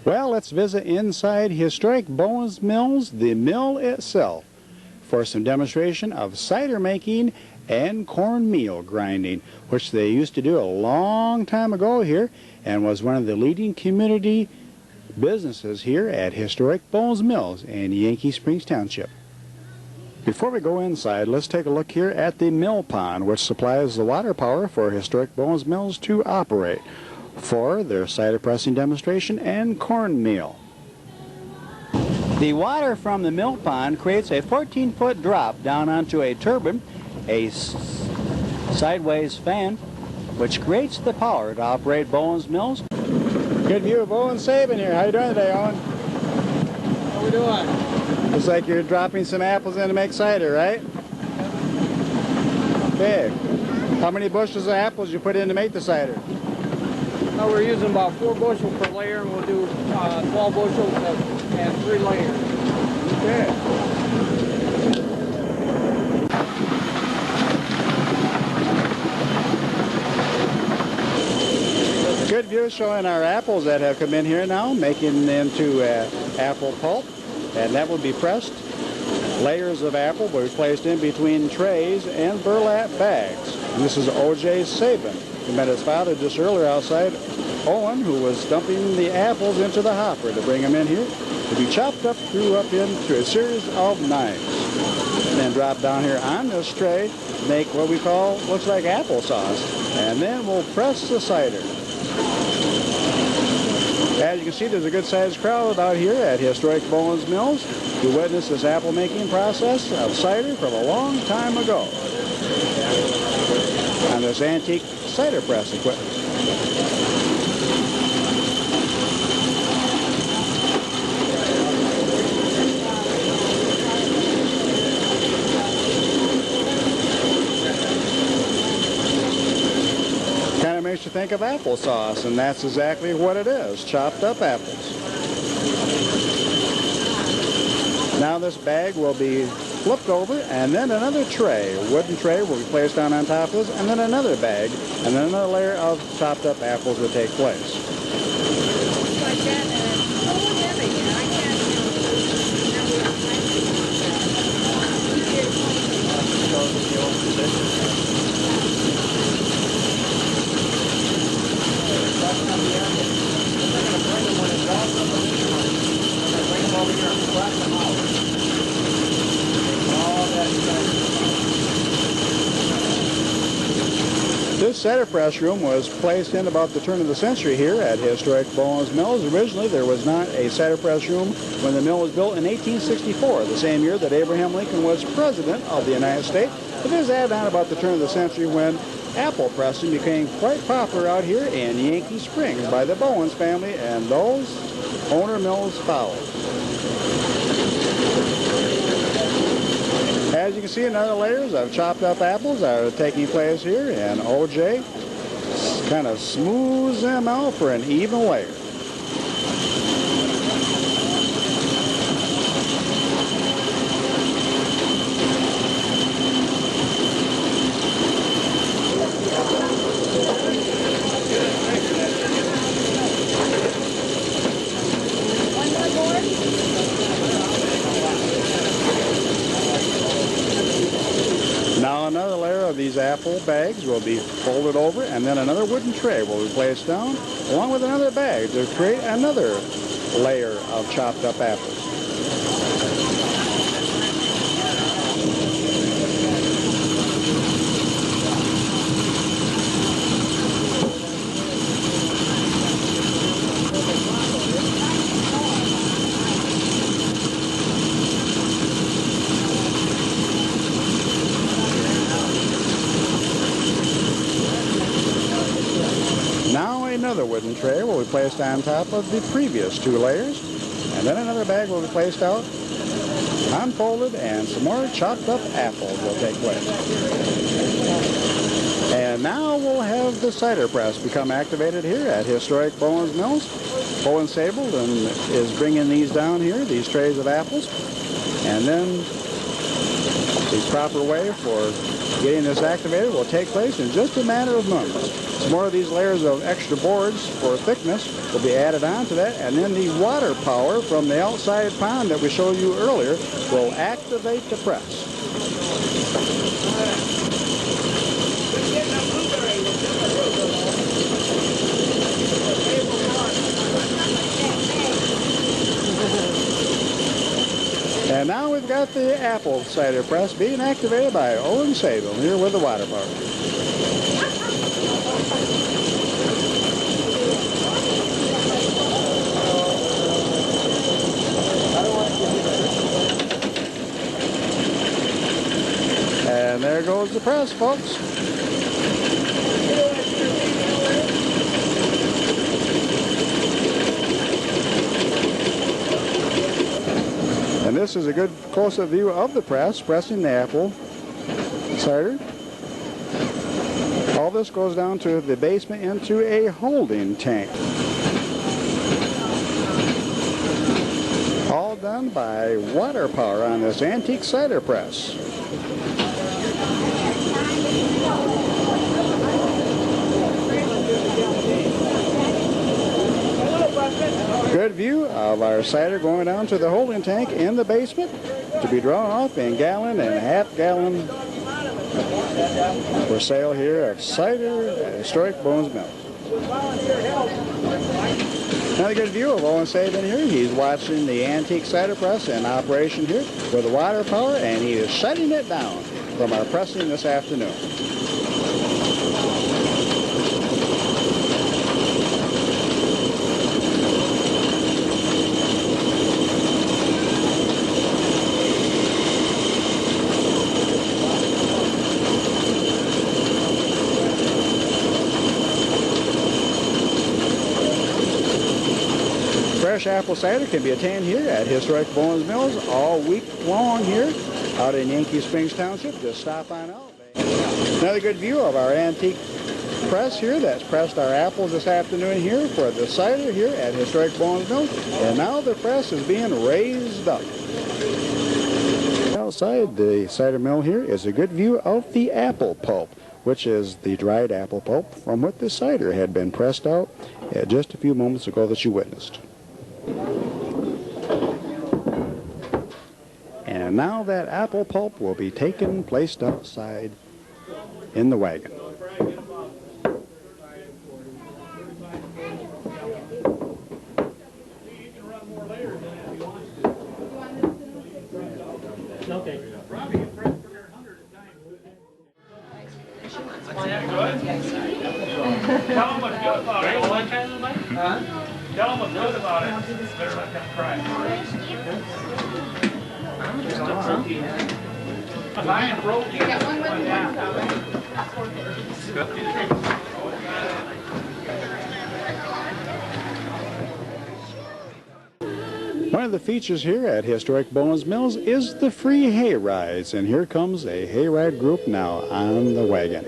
Well, let's visit inside historic Bowens Mills, the mill itself, for some demonstration of cider making and cornmeal grinding, which they used to do a long time ago here and was one of the leading community businesses here at historic Bowens Mills in Yankee Springs Township. Before we go inside, let's take a look here at the mill pond, which supplies the water power for historic Bowens Mills to operate for their cider pressing demonstration and cornmeal. The water from the mill pond creates a 14-foot drop down onto a turbine, a sideways fan, which creates the power to operate Bowens Mills. Good view of Owen and Sabin here. How you doing today, Owen? How we doing? Looks like you're dropping some apples in to make cider, right? Okay. How many bushels of apples you put in to make the cider? Well, we're using about 4 bushels per layer, and we'll do 12 bushels and 3 layers. Okay. Good view showing our apples that have come in here now, making into apple pulp, and that will be pressed. Layers of apple will be placed in between trays and burlap bags. And this is O.J. Sabin. We met his father just earlier outside, Owen, who was dumping the apples into the hopper to bring them in here to be chopped up through into a series of knives. And then drop down here on this tray, make what we call, looks like applesauce. And then we'll press the cider. As you can see, there's a good-sized crowd out here at historic Bowens Mills to witness this apple-making process of cider from a long time ago on this antique cider press equipment. Kind of makes you think of applesauce, and that's exactly what it is, chopped up apples. Now this bag will be flipped over, and then another tray, a wooden tray, will be placed down on top of this, and then another bag, and then another layer of chopped up apples will take place. This cider press room was placed in about the turn of the century here at historic Bowens Mills. Originally, there was not a cider press room when the mill was built in 1864, the same year that Abraham Lincoln was president of the United States. It is added on about the turn of the century when apple pressing became quite popular out here in Yankee Springs by the Bowens family, and those owner mills followed. As you can see, another layers of chopped up apples are taking place here, and O.J. kind of smooths them out for an even layer. Now another layer of these apple bags will be folded over, and then another wooden tray will be placed down along with another bag to create another layer of chopped up apples. Now another wooden tray will be placed on top of the previous 2 layers, and then another bag will be placed out, unfolded, and some more chopped up apples will take place. And now we'll have the cider press become activated here at historic Bowens Mills. Owen Sabin is bringing these down here, these trays of apples, and then the proper way for getting this activated will take place in just a matter of moments. Some more of these layers of extra boards for thickness will be added on to that, and then the water power from the outside pond that we showed you earlier will activate the press. And now we've got the apple cider press being activated by Owen Sabin here with the water power. And there goes the press, folks. And this is a good close-up view of the press, pressing the apple cider. All this goes down to the basement into a holding tank. All done by water power on this antique cider press. Good view of our cider going down to the holding tank in the basement to be drawn off in gallon and half-gallon for sale here of cider at historic Bowens Mills. Another good view of Owen Sabin here. He's watching the antique cider press in operation here with the water power, and he is shutting it down from our pressing this afternoon. Fresh apple cider can be attained here at historic Bowens Mills all week long here out in Yankee Springs Township. Just stop on out. Another good view of our antique press here that's pressed our apples this afternoon here for the cider here at historic Bowens Mills. And now the press is being raised up. Outside the cider mill here is a good view of the apple pulp, which is the dried apple pulp from what the cider had been pressed out just a few moments ago that you witnessed. And now that apple pulp will be taken, placed outside in the wagon. Okay. Tell them what's good about it. Huh? Tell them what's good about it. Better let them cry. Lion broke. You got one with One of the features here at historic Bowens Mills is the free hay rides, and here comes a hayride group now on the wagon.